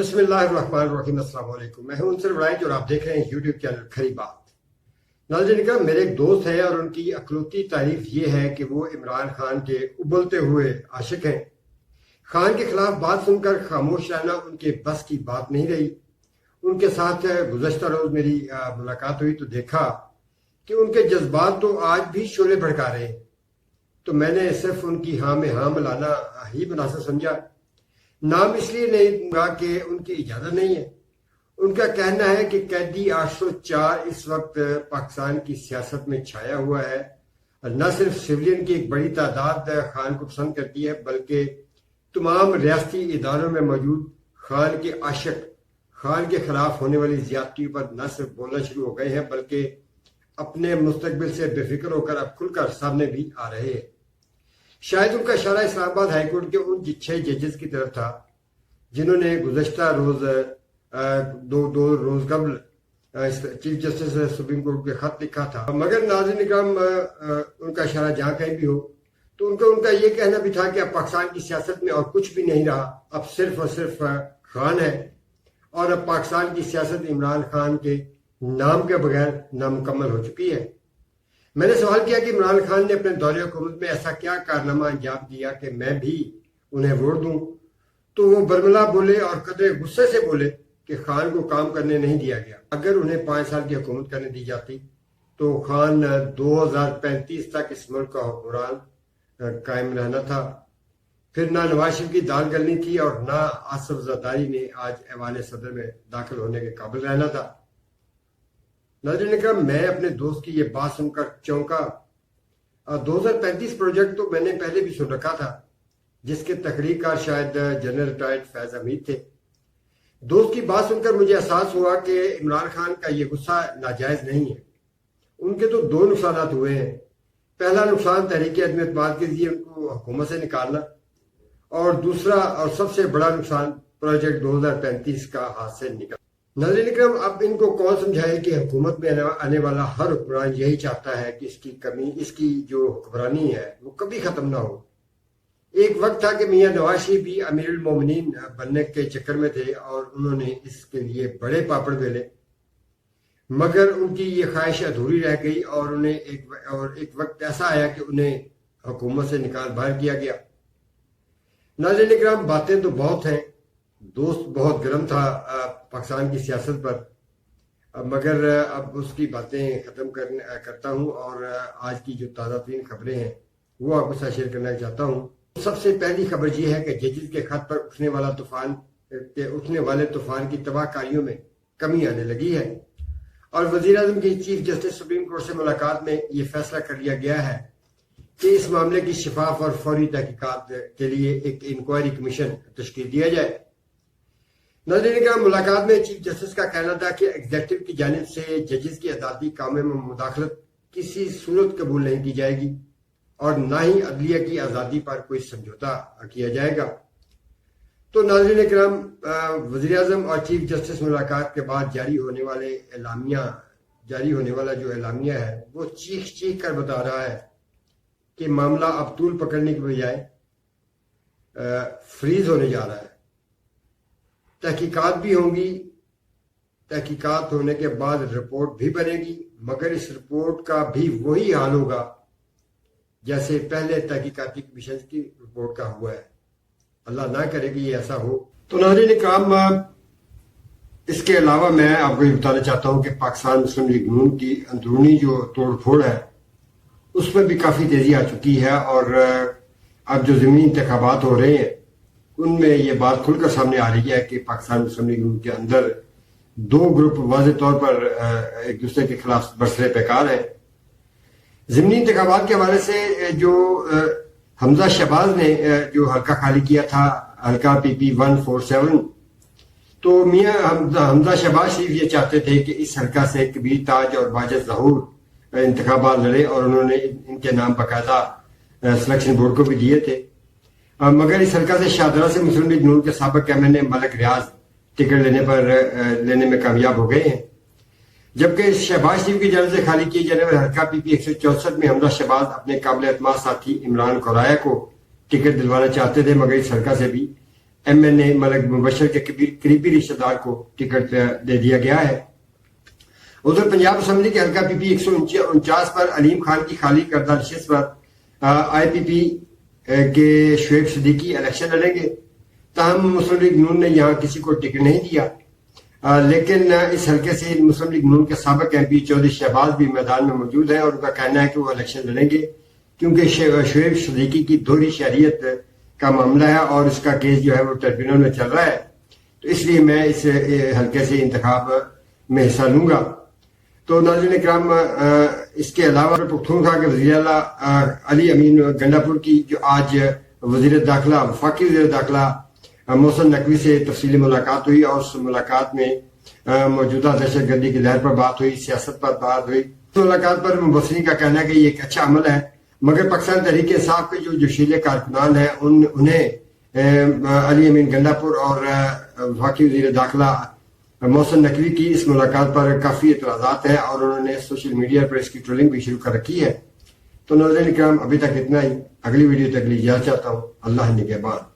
بسم اللہ الرحمن الرحیم۔ السلام علیکم، میں ہوں انصر وڑائچ اور آپ دیکھ رہے ہیں یوٹیوب چینل کھری بات۔ ناظرین کرام، میرے ایک دوست ہے اور ان کی اکلوتی تعریف یہ ہے کہ وہ عمران خان کے ابلتے ہوئے عاشق ہیں۔ خان کے خلاف بات سن کر خاموش رہنا ان کے بس کی بات نہیں رہی۔ ان کے ساتھ گزشتہ روز میری ملاقات ہوئی تو دیکھا کہ ان کے جذبات تو آج بھی شعلے بھڑکا رہے ہیں، تو میں نے صرف ان کی ہاں میں ہاں ملانا ہی مناسب سمجھا۔ نام اس لیے نہیں دوں گا کہ ان کی اجازت نہیں ہے۔ ان کا کہنا ہے کہ قیدی 804 اس وقت پاکستان کی سیاست میں چھایا ہوا ہے، اور نہ صرف سویلین کی ایک بڑی تعداد خان کو پسند کرتی ہے، بلکہ تمام ریاستی اداروں میں موجود خان کے عاشق خان کے خلاف ہونے والی زیادتیوں پر نہ صرف بولنا شروع ہو گئے ہیں، بلکہ اپنے مستقبل سے بے فکر ہو کر اب کھل کر سامنے بھی آ رہے ہیں۔ شاید ان کا اشارہ اسلام آباد ہائی کورٹ کے ان 6 ججز کی طرف تھا جنہوں نے گزشتہ روز دو روز قبل چیف جسٹس سپریم کورٹ کے خط لکھا تھا۔ مگر ناظرین اکرام، ان کا اشارہ جہاں کہیں بھی ہو تو ان کا یہ کہنا بھی تھا کہ اب پاکستان کی سیاست میں اور کچھ بھی نہیں رہا، اب صرف اور صرف خان ہے، اور اب پاکستان کی سیاست عمران خان کے نام کے بغیر نامکمل ہو چکی ہے۔ میں نے سوال کیا کہ عمران خان نے اپنے دور حکومت میں ایسا کیا کارنامہ انجام دیا کہ میں بھی انہیں ووٹ دوں، تو وہ برملا بولے اور قدرے غصے سے بولے کہ خان کو کام کرنے نہیں دیا گیا۔ اگر انہیں 5 سال کی حکومت کرنے دی جاتی تو خان 2035 تک اس ملک کا حکمران قائم رہنا تھا۔ پھر نہ نواز شریف کی دال گلنی تھی اور نہ آصف زرداری نے آج ایوان صدر میں داخل ہونے کے قابل رہنا تھا۔ ناظرین اکرام، میں اپنے دوست کی یہ بات سن کر چونکا۔ 2035 پروجیکٹ تو میں نے پہلے بھی سن رکھا تھا، جس کے تحریک کار شاید جنرل ریٹائرڈ فیض حمید تھے۔ دوست کی بات سن کر مجھے احساس ہوا کہ عمران خان کا یہ غصہ ناجائز نہیں ہے۔ ان کے تو 2 نقصانات ہوئے ہیں۔ پہلا نقصان تحریک عدم اعتماد کے ذریعے ان کو حکومت سے نکالنا، اور دوسرا اور سب سے بڑا نقصان پروجیکٹ 2035 کا ہاتھ سے نکالنا۔ ناظرین اکرام، اب ان کو کون سمجھائے کہ حکومت میں آنے والا ہر حکمران یہی چاہتا ہے کہ اس کی جو حکمرانی ہے وہ کبھی ختم نہ ہو۔ ایک وقت تھا کہ میاں نواز شریف بھی امیر المومنین بننے کے چکر میں تھے اور انہوں نے اس کے لیے بڑے پاپڑ بیلے، مگر ان کی یہ خواہش ادھوری رہ گئی اور ایک وقت ایسا آیا کہ انہیں حکومت سے نکال باہر کیا گیا۔ ناظرین اکرام، باتیں تو بہت ہیں، دوست بہت گرم تھا پاکستان کی سیاست پر، مگر اب اس کی باتیں ختم کرتا ہوں اور آج کی جو تازہ ترین خبریں ہیں وہ آپ کے ساتھ شیئر کرنا چاہتا ہوں۔ سب سے پہلی خبر یہ ہے کہ ججز کے خط پر اٹھنے والے طوفان کی تباہ کاریوں میں کمی آنے لگی ہے، اور وزیر اعظم کی چیف جسٹس سپریم کورٹ سے ملاقات میں یہ فیصلہ کر لیا گیا ہے کہ اس معاملے کی شفاف اور فوری تحقیقات کے لیے ایک انکوائری کمیشن تشکیل دیا جائے۔ ناظرین کا ملاقات میں چیف جسٹس کا کہنا تھا کہ ایگزیکٹو کی جانب سے ججز کی عدالتی کاموں میں مداخلت کسی صورت قبول نہیں کی جائے گی، اور نہ ہی عدلیہ کی آزادی پر کوئی سمجھوتا کیا جائے گا۔ تو ناظرین اکرام، وزیر اعظم اور چیف جسٹس ملاقات کے بعد جاری ہونے والا جو اعلامیہ ہے وہ چیخ کر بتا رہا ہے کہ معاملہ اب طول پکڑنے کے بجائے فریز ہونے جا رہا ہے۔ تحقیقات بھی ہوں گی، تحقیقات ہونے کے بعد رپورٹ بھی بنے گی، مگر اس رپورٹ کا بھی وہی حال ہوگا جیسے پہلے تحقیقاتی کمیشن کی رپورٹ کا ہوا ہے۔ اللہ نہ کرے کہ یہ ایسا ہو۔ تو ناظرین اکرام، اس کے علاوہ میں آپ کو یہ بتانا چاہتا ہوں کہ پاکستان مسلم لیگ نون کی اندرونی جو توڑ پھوڑ ہے اس میں بھی کافی تیزی آ چکی ہے، اور اب جو ضمنی انتخابات ہو رہے ہیں ان میں یہ بات کھل کر سامنے آ رہی ہے کہ پاکستان مسلم لیگ نون کے اندر 2 گروپ واضح طور پر ایک دوسرے کے خلاف برسر پیکار ہیں۔ ضمنی انتخابات کے حوالے سے جو حمزہ شہباز نے جو حلقہ خالی کیا تھا، حلقہ PP 147، تو میاں حمزہ شہباز شریف یہ چاہتے تھے کہ اس حلقہ سے کبیر تاج اور باجد ظہور انتخابات لڑے، اور انہوں نے ان کے نام باقاعدہ سلیکشن بورڈ کو بھی دیے تھے، مگر اس حلقہ سے شاہدرہ سے مسلم لیگ نون کے سابق ایم ملک ریاض ٹکٹ لینے میں کامیاب ہو گئے ہیں، جبکہ شہباز شریف کی جانب سے خالی کیے جانے والے حلقہ PP 164 میں حمزہ شہباز اپنے قابل اعتماد ساتھی عمران قرائے کو ٹکٹ دلوانا چاہتے تھے، مگر اس حلقہ سے بھی MNA ملک مبشر کے قریبی رشتہ دار کو ٹکٹ دے دیا گیا ہے۔ ادھر پنجاب اسمبلی کے حلقہ PP 149 پر علیم خان کی خالی کردہ نشست پر IPP کے شعیب صدیقی الیکشن لڑیں گے۔ تاہم مسلم لیگ نون نے یہاں کسی کو ٹکٹ نہیں دیا، لیکن اس حلقے سے مسلم لیگ نون کے سابق MP چودھری شہباز بھی میدان میں موجود ہیں، اور ان کا کہنا ہے کہ وہ الیکشن لڑیں گے کیونکہ شعیب صدیقی کی دوہری شہریت کا معاملہ ہے اور اس کا کیس جو ہے وہ ٹربیونل میں چل رہا ہے، تو اس لیے میں اس حلقے سے انتخاب میں حصہ لوں گا۔ تو ناظرین اکرام، اس کے علاوہ پختونخوا کے وزیر اعلیٰ علی امین گنڈاپور کی جو آج وزیر داخلہ وفاقی وزیر داخلہ محسن نقوی سے تفصیلی ملاقات ہوئی، اور اس ملاقات میں موجودہ دہشت گردی کی لہر پر بات ہوئی، سیاست پر بات ہوئی۔ اس ملاقات پر مبصرین کا کہنا ہے کہ یہ ایک اچھا عمل ہے، مگر پاکستان تحریک انصاف کے جو جوشیلے کارکنان ہیں انہیں علی امین گنڈاپور اور وفاقی وزیر داخلہ محسن نقوی کی اس ملاقات پر کافی اعتراضات ہیں، اور انہوں نے سوشل میڈیا پر اس کی ٹرولنگ بھی شروع کر رکھی ہے۔ تو ناظرین کرام، ابھی تک اتنا ہی، اگلی ویڈیو تک لیے اجازت چاہتا ہوں۔ اللہ نگہبان۔